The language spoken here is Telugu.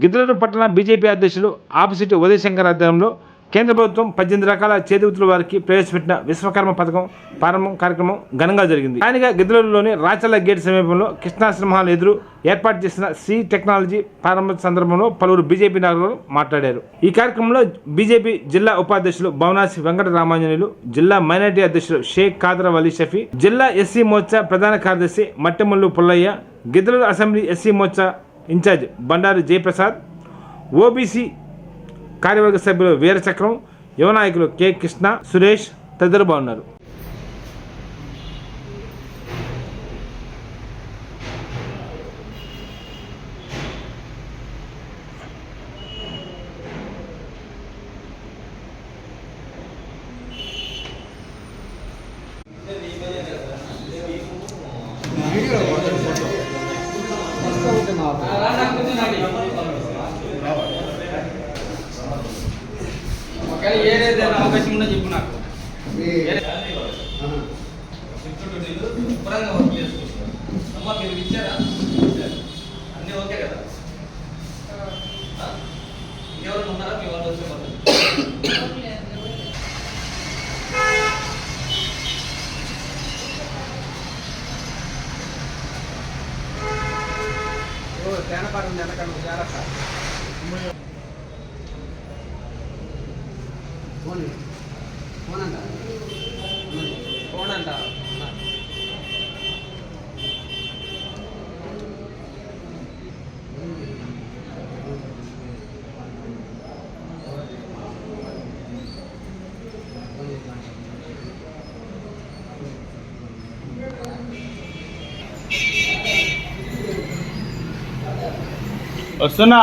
గిద్దలూరు పట్టణ బీజేపీ అధ్యక్షులు ఆపిశెట్టి ఉదయశంకర్ ఆధ్వర్యంలో కేంద్ర ప్రభుత్వం 18 రకాల చేతివృత్తుల వారికి ప్రవేశపెట్టిన విశ్వకర్మ పథకం ప్రారంభం కార్యక్రమం ఘనంగా జరిగింది. స్థానిక గిద్దలూరులోని రాచల్ల గేట్ సమీపంలో కృష్ణాశ్రమ హాల్ ఎదురు ఏర్పాటు చేసిన సి టెక్నాలజీ ప్రారంభ సందర్భంలో పలువురు బీజేపీ నాయకులు మాట్లాడారు. ఈ కార్యక్రమంలో బీజేపీ జిల్లా ఉపాధ్యక్షులు భవనాసి వెంకట రామాంజనేయులు, జిల్లా మైనార్టీ అధ్యక్షులు షేక్ కాదర్ వలీ షఫీ, జిల్లా ఎస్సీ మోర్చా ప్రధాన కార్యదర్శి Mattemullu Pullaiah, Giddalur assembly SC Morcha incharge Bandaru Jayaprasad, OBC కార్యవర్గ సభ్యులు వీరచక్రం, యువ నాయకులు కె కృష్ణ, సురేష్ తదితరులు బాగున్నారు. ఏదైతే అవకాశం ఉందో చెప్పు నాకు. శుభ్రంగా వర్క్ చేసుకుంటారు. అమ్మ మీరు ఇచ్చారా? అన్నీ ఓకే కదా? ఇంకెవరైనా ఉన్నారా మీ వాళ్ళు వచ్చే వాళ్ళు? తేనపారం వెనకాల జాగ్రత్త. ఫోన్ అంట వస్తున్నా.